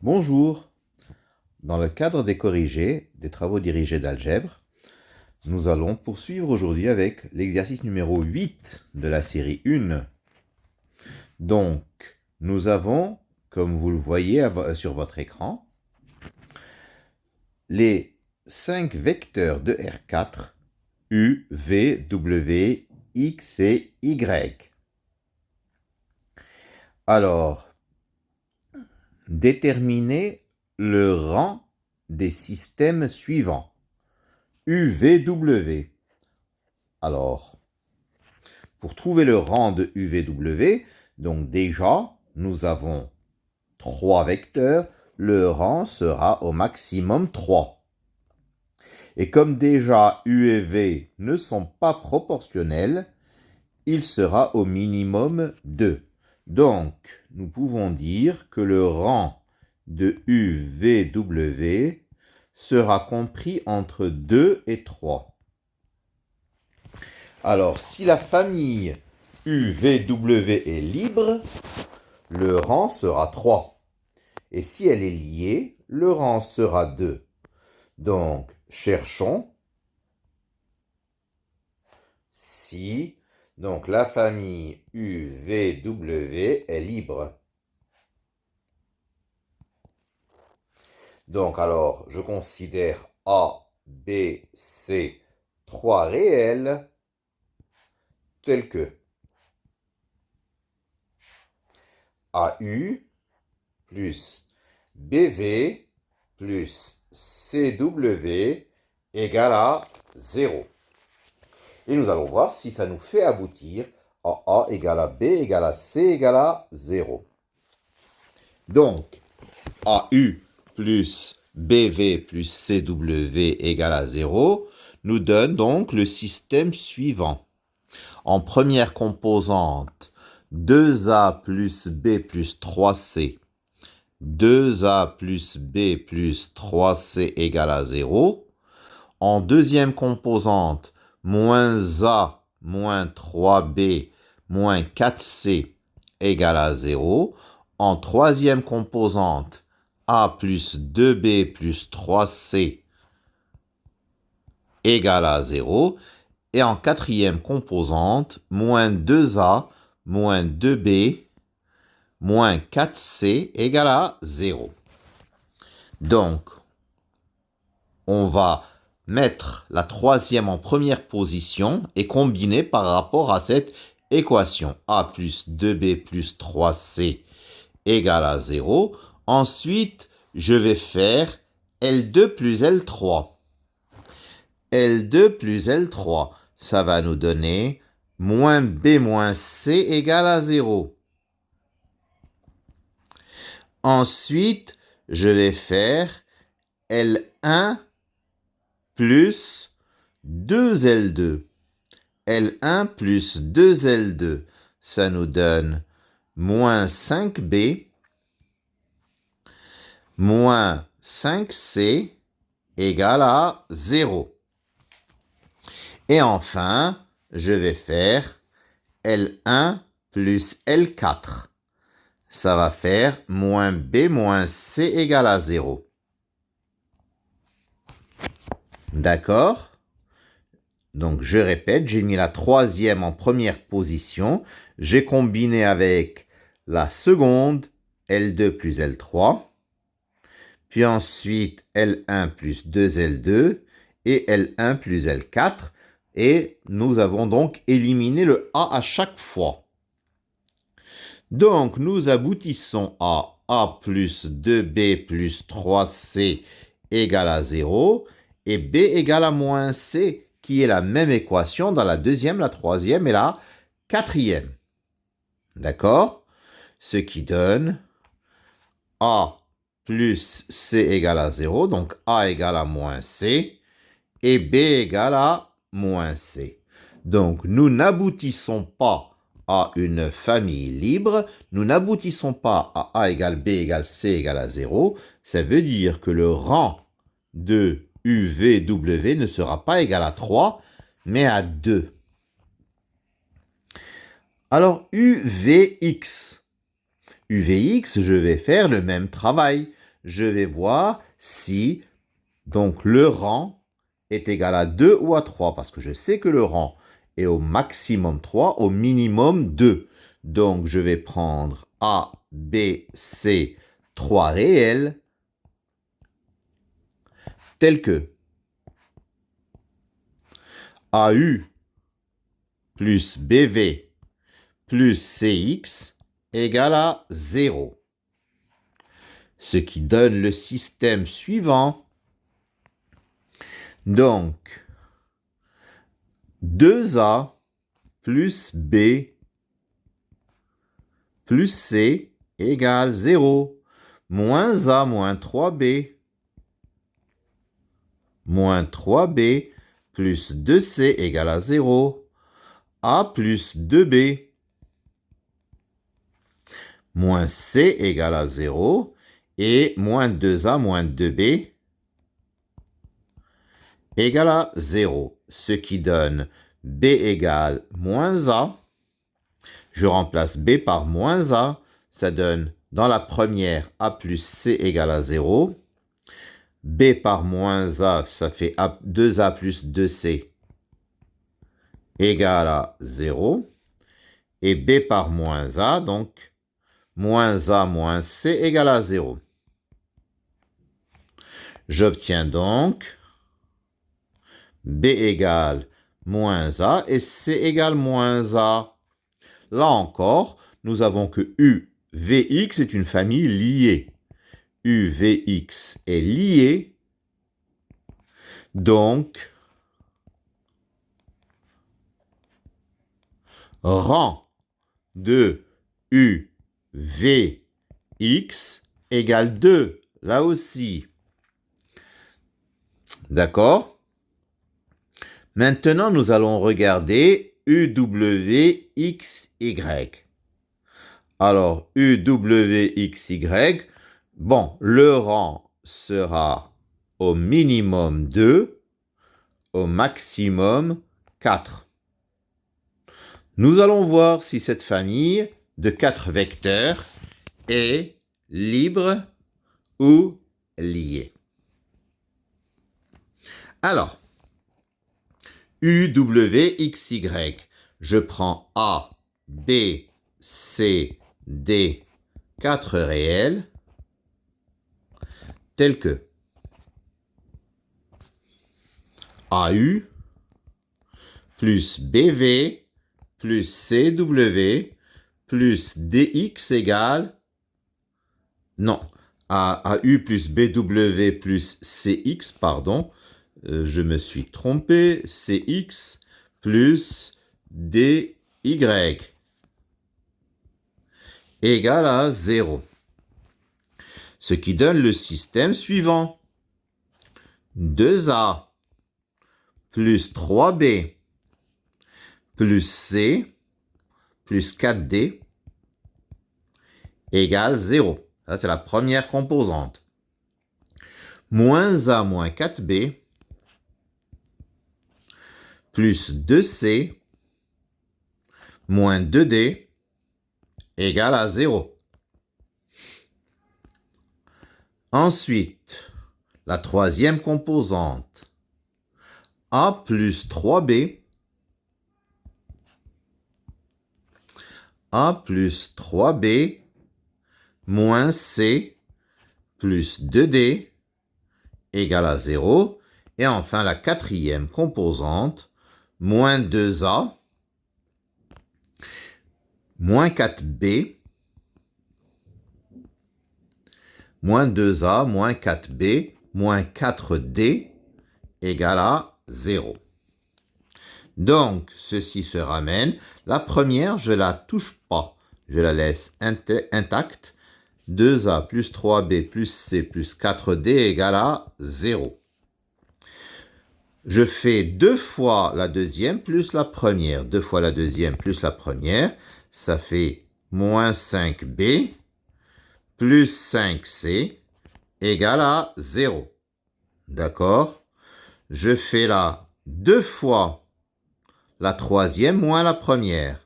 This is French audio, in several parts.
Bonjour. Dans le cadre des corrigés, des travaux dirigés d'algèbre, nous allons poursuivre aujourd'hui avec l'exercice numéro 8 de la série 1. Donc, nous avons, comme vous le voyez sur votre écran, les 5 vecteurs de R4, U, V, W, X et Y. Alors, déterminez le rang des systèmes suivants. UVW. Alors, pour trouver le rang de UVW, donc déjà, nous avons 3 vecteurs, le rang sera au maximum 3. Et comme déjà U et V ne sont pas proportionnels, il sera au minimum 2. Donc, nous pouvons dire que le rang de UVW sera compris entre 2 et 3. Alors, si la famille UVW est libre, le rang sera 3. Et si elle est liée, le rang sera 2. Donc, cherchons si donc la famille UVW est libre. Donc, alors, je considère A, B, C, 3 réels tels que AU plus BV plus CW égale à 0. Et nous allons voir si ça nous fait aboutir à A égale à B égale à C égale à 0. Donc, AU plus BV plus CW égale à 0 nous donne donc le système suivant. En première composante, 2A plus B plus 3C. 2A plus B plus 3C égale à 0. En deuxième composante, moins A moins 3B moins 4C égale à 0. En troisième composante, A plus 2B plus 3C égale à 0. Et en quatrième composante, moins 2A moins 2B moins 4C égale à 0. Donc, on va mettre la troisième en première position et combiner par rapport à cette équation. A plus 2B plus 3C égale à 0. Ensuite, je vais faire L2 plus L3. L2 plus L3, ça va nous donner moins B moins C égale à 0. Ensuite, je vais faire L1 plus 2L2. L1 plus 2L2, ça nous donne moins 5B moins 5C égale à 0. Et enfin, je vais faire L1 plus L4. Ça va faire moins B moins C égale à 0. D'accord? Donc, je répète, j'ai mis la troisième en première position. J'ai combiné avec la seconde, L2 plus L3. Puis ensuite, L1 plus 2L2 et L1 plus L4. Et nous avons donc éliminé le A à chaque fois. Donc, nous aboutissons à A plus 2B plus 3C égale à 0 et B égale à moins C, qui est la même équation dans la deuxième, la troisième et la quatrième. D'accord? Ce qui donne A plus C égale à 0, donc A égale à moins C, et B égale à moins C. Donc, nous n'aboutissons pas à une famille libre, nous n'aboutissons pas à A égale B égale C égale à 0. Ça veut dire que le rang de UVW ne sera pas égal à 3, mais à 2. Alors, UVX. UVX, je vais faire le même travail. je vais voir si donc le rang est égal à 2 ou à 3, parce que je sais que le rang est au maximum 3, au minimum 2. Donc, je vais prendre A, B, C, 3 réels, tels que AU plus BV plus CX égale à 0. Ce qui donne le système suivant. Donc, 2A plus B plus C égale 0. Moins A moins 3B moins 3B plus 2C égale à 0. A plus 2B moins C égale à 0. Et moins 2A moins 2B égale à 0. Ce qui donne B égale moins A. Je remplace B par moins A. Ça donne, dans la première, A plus C égale à 0. B par moins A, ça fait 2A plus 2C égale à 0. Et B par moins A, donc, moins A moins C égale à 0. J'obtiens donc B égale moins A et C égale moins A. Là encore, nous avons que UVX est une famille liée. UVX est lié, donc rang de UVX égale 2, là aussi. D'accord? Maintenant, nous allons regarder UWXY. Alors, UWXY, bon, le rang sera au minimum 2, au maximum 4. Nous allons voir si cette famille de 4 vecteurs est libre ou liée. Alors, UWXY, je prends A, B, C, D, 4 réels, tels que AU plus BV plus CW plus DX égale... Non, AU plus BW plus CX, pardon, je me suis trompé, CX plus DY égale à 0. Ce qui donne le système suivant. 2A plus 3B plus C plus 4D égale 0. Ça, c'est la première composante. Moins A moins 4B plus 2C moins 2D égale à 0. Ensuite, la troisième composante. A plus 3B A plus 3B moins C plus 2D égale à 0. Et enfin, la quatrième composante, moins 2A moins 4B moins 2A moins 4B moins 4D égale à 0. Donc, ceci se ramène. La première, je ne la touche pas. Je la laisse intacte. 2A plus 3B plus C plus 4D égale à 0. Je fais 2 fois la deuxième plus la première. 2 fois la deuxième plus la première. Ça fait moins 5B plus 5C égale à 0. D'accord? Je fais là 2 fois la troisième moins la première.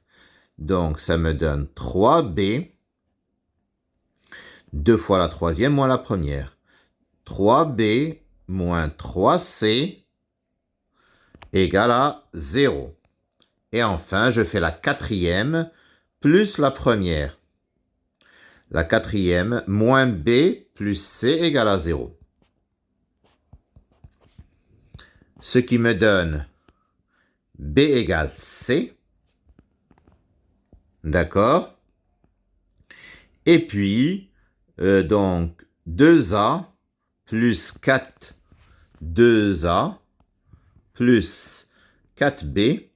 Donc, ça me donne 3B. 2 fois la troisième moins la première. 3b moins 3c égale à 0. Et enfin, je fais la quatrième plus la première. La quatrième moins b plus c égale à 0. Ce qui me donne b égale c. D'accord? Et puis, donc, 2a plus 4 2a plus 4b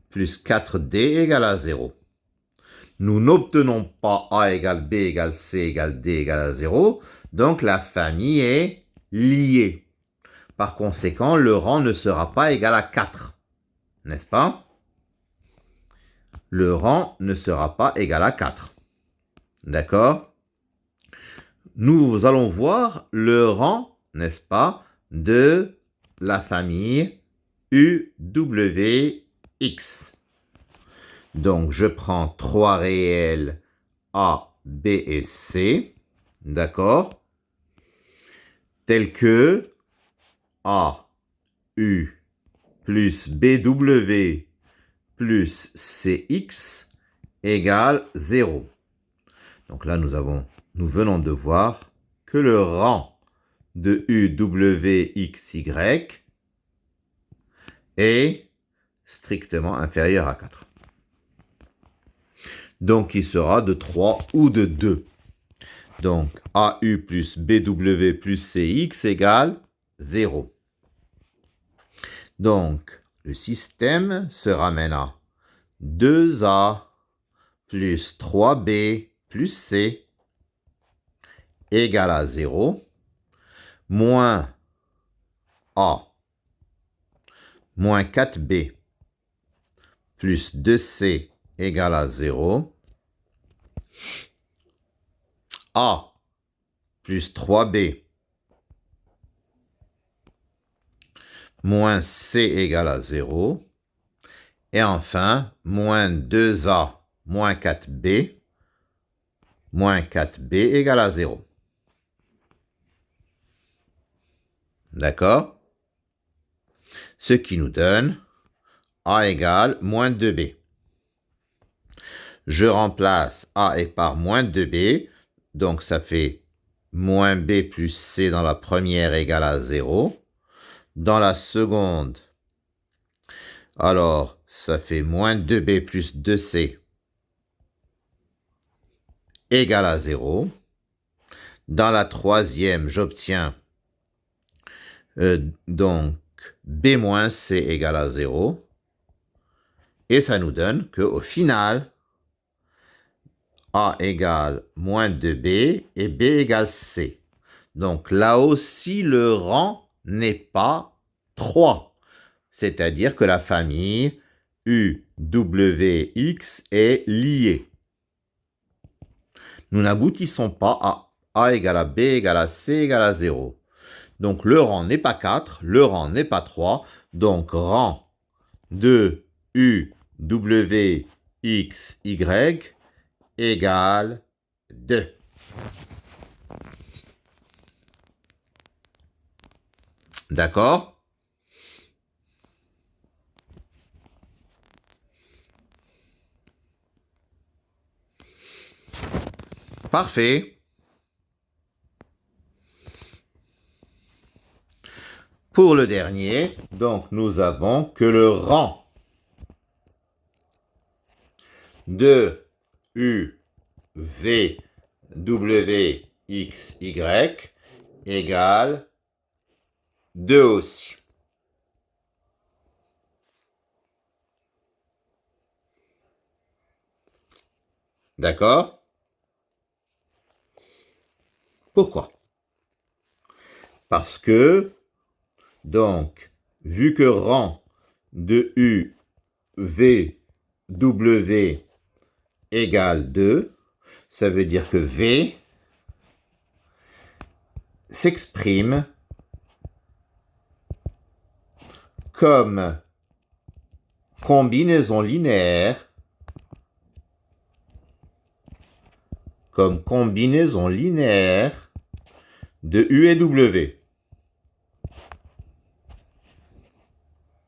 plus 4d égale à 0. Nous n'obtenons pas a égale b égale c égale d égale à 0, donc la famille est liée. Par conséquent, le rang ne sera pas égal à 4, n'est-ce pas? Le rang ne sera pas égal à 4. D'accord? Nous allons voir le rang, n'est-ce pas, de la famille UWX. Donc, je prends 3 réels A, B et C, d'accord, tels que A, U plus BW plus CX égale 0. Donc là, nous venons de voir que le rang de UWXY est strictement inférieur à 4. Donc, il sera de 3 ou de 2. Donc, AU plus BW plus CX égale 0. Donc, le système se ramène à 2A plus 3B plus C égale à 0, moins A moins 4B plus 2C égale à 0, A plus 3B moins C égale à 0, et enfin, moins 2A moins 4B égale à 0. D'accord? Ce qui nous donne A égale moins 2B. Je remplace A par moins 2B, donc ça fait moins B plus C dans la première égale à 0. Dans la seconde, alors ça fait moins 2B plus 2C égale à 0. Dans la troisième, j'obtiens donc B moins C égale à 0. Et ça nous donne qu'au final, A égale moins 2B et B égale C. Donc là aussi, le rang n'est pas 3. C'est-à-dire que la famille UWX est liée. Nous n'aboutissons pas à A égale à B égale à C égale à 0. Donc le rang n'est pas 4, le rang n'est pas 3. Donc rang de UWXY égale 2. D'accord? Parfait. Pour le dernier, donc nous avons que le rang de UVWXY égale 2 aussi. D'accord? Pourquoi? Parce que, donc, vu que rang de UVW égale 2, ça veut dire que V s'exprime comme combinaison linéaire comme combinaison linéaire de U et W.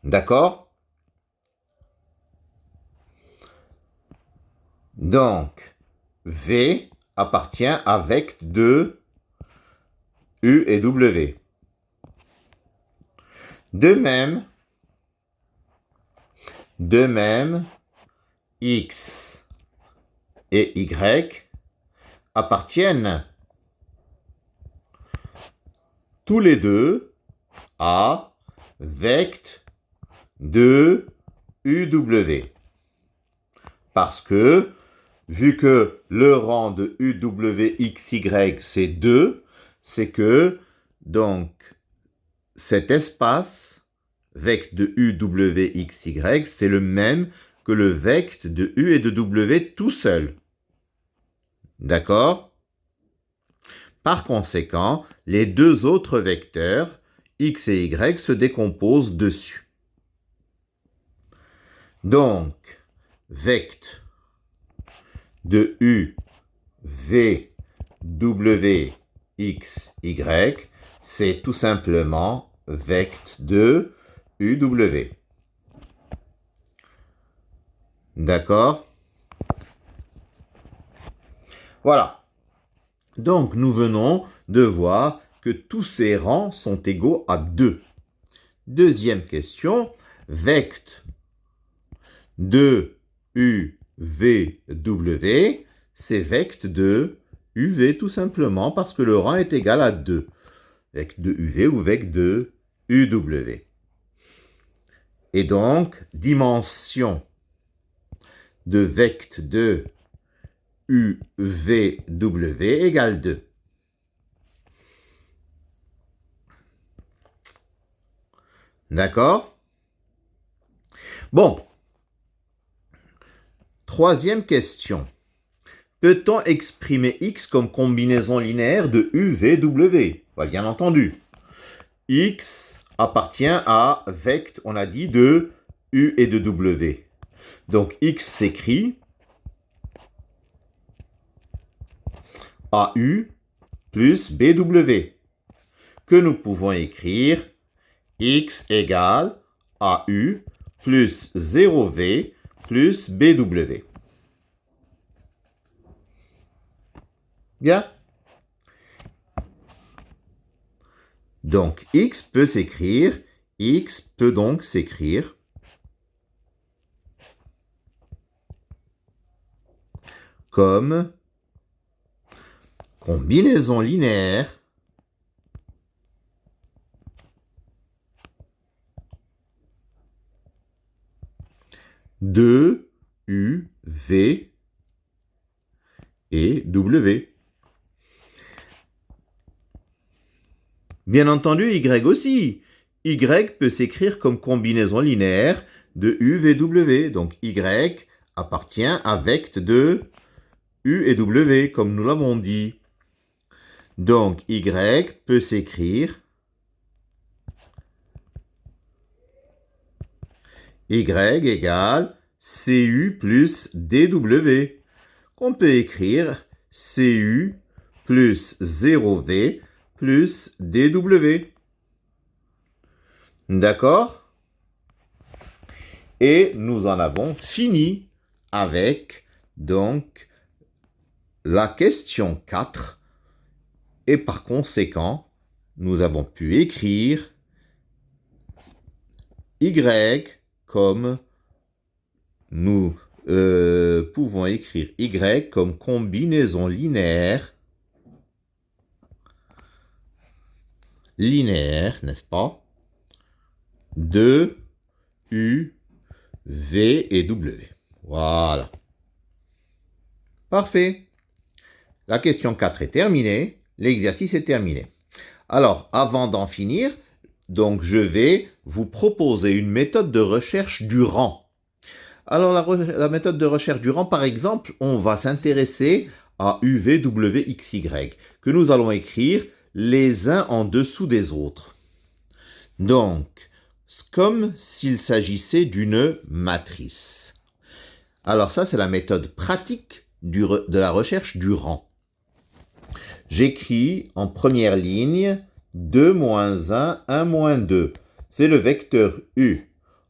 D'accord? Donc, V appartient à vecte de U et W. De même, X et Y appartiennent tous les deux à vecte de UW. Parce que, vu que le rang de UWXY c'est 2, c'est que, donc, cet espace, vecte de UWXY, c'est le même que le vecte de U et de W tout seul. D'accord? Par conséquent, les deux autres vecteurs, X et Y, se décomposent dessus. Donc, vecte de U, V, W, X, Y, c'est tout simplement vecte de UW. D'accord? Voilà. Donc, nous venons de voir que tous ces rangs sont égaux à 2. Deuxième question, vecte de U, V, W, c'est vecte de UV tout simplement parce que le rang est égal à 2. Vecte de UV ou vecte de UW. Et donc, dimension de vecte de UVW égale 2. D'accord? Bon. Troisième question. Peut-on exprimer X comme combinaison linéaire de UVW? Bien entendu. X appartient à vecte, on a dit, de U et de W. Donc, X s'écrit AU plus BW, que nous pouvons écrire X égale AU plus 0V plus BW. Bien. Donc, X peut donc s'écrire comme combinaison linéaire de U, V et W. Bien entendu, Y aussi. Y peut s'écrire comme combinaison linéaire de U, V, W. Donc, Y appartient à vecte de U et W, comme nous l'avons dit. Donc, Y peut s'écrire Y égale CU plus DW, qu'on peut écrire CU plus 0V plus DW. D'accord? Et nous en avons fini avec, donc, la question 4. Et par conséquent, nous avons pu écrire Y comme nous pouvons écrire Y comme combinaison linéaire, n'est-ce pas, de U, V et W. Voilà. Parfait. La question 4 est terminée. L'exercice est terminé. Alors, avant d'en finir, donc je vais vous proposer une méthode de recherche du rang. Alors, la méthode de recherche du rang, par exemple, on va s'intéresser à UVWXY, que nous allons écrire les uns en dessous des autres. Donc, comme s'il s'agissait d'une matrice. Alors ça, c'est la méthode pratique de la recherche du rang. J'écris en première ligne 2 moins 1, 1 moins 2. C'est le vecteur U.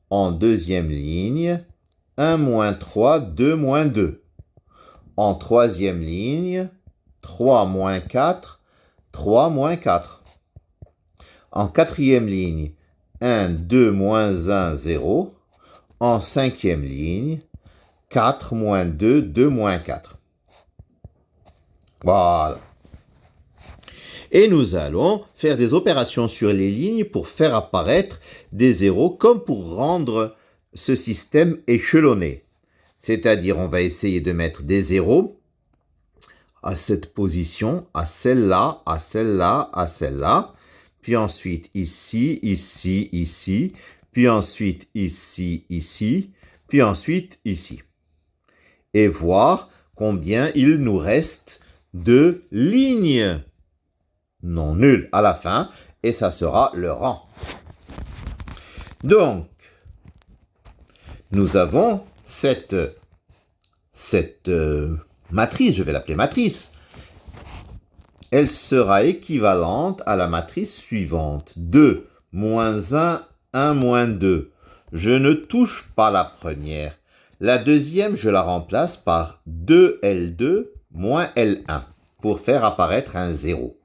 En deuxième ligne, 1 moins 3, 2 moins 2. En troisième ligne, 3 moins 4, 3 moins 4. En quatrième ligne, 1, 2 moins 1, 0. En cinquième ligne, 4 moins 2, 2 moins 4. Voilà. Et nous allons faire des opérations sur les lignes pour faire apparaître des zéros comme pour rendre ce système échelonné. C'est-à-dire, on va essayer de mettre des zéros à cette position, à celle-là, à celle-là, à celle-là. Puis ensuite, ici, ici, ici. Puis ensuite, ici, ici. Puis ensuite, ici. Et voir combien il nous reste de lignes non nulles à la fin. Et ça sera le rang. Donc, nous avons cette matrice, je vais l'appeler matrice. Elle sera équivalente à la matrice suivante. 2 moins 1, 1 moins 2. Je ne touche pas la première. La deuxième, je la remplace par 2L2 moins L1 pour faire apparaître un 0.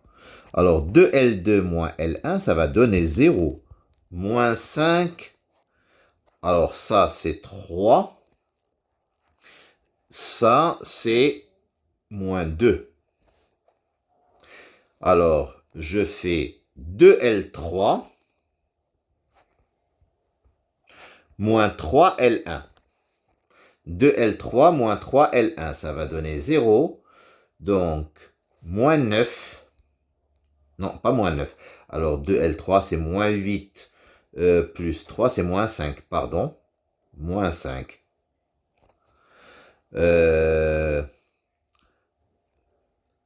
Alors, 2L2 moins L1, ça va donner 0. Moins 5. Alors, ça, c'est 3. Ça, c'est moins 2. Alors, je fais 2L3 moins 3L1. 2L3 moins 3L1, ça va donner 0. Donc, moins 9. Non, pas moins 9. Alors, 2L3, c'est moins 8. Plus 3, c'est moins 5. Pardon. Moins 5.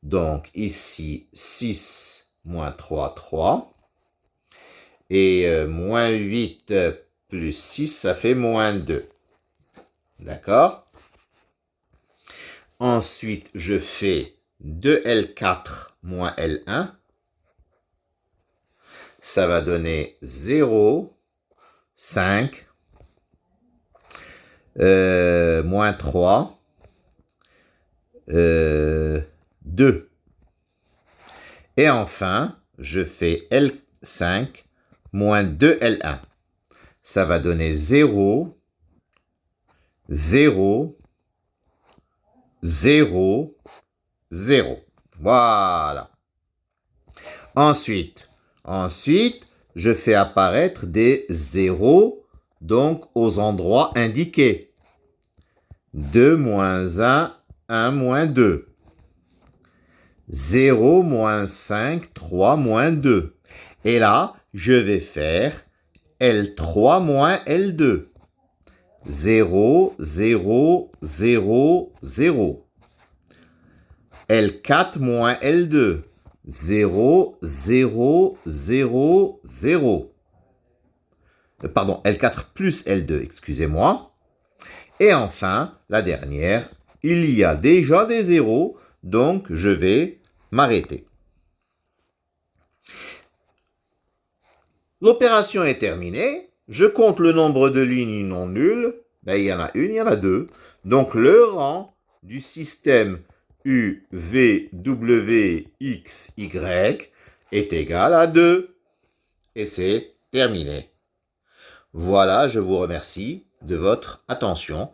Donc, ici, 6 moins 3, 3. Et moins 8 plus 6, ça fait moins 2. D'accord? Ensuite, je fais 2L4 moins L1. Ça va donner 0, 5, moins 3, 2. Et enfin, je fais L5 moins 2L1. Ça va donner 0, 0, 0, 0. Voilà. Ensuite, je fais apparaître des zéros, donc aux endroits indiqués. 2 moins 1, 1 moins 2. 0 moins 5, 3 moins 2. Et là, je vais faire L3 moins L2. 0, 0, 0, 0. L4 moins L2. 0, 0, 0, 0. Pardon, L4 plus L2, excusez-moi. Et enfin, la dernière, il y a déjà des zéros, donc je vais m'arrêter. L'opération est terminée. Je compte le nombre de lignes non nulles. Ben, il y en a une, il y en a deux. Donc le rang du système U, V, W, X, Y est égal à 2. Et c'est terminé. Voilà, je vous remercie de votre attention.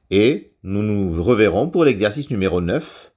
Et nous nous reverrons pour l'exercice numéro 9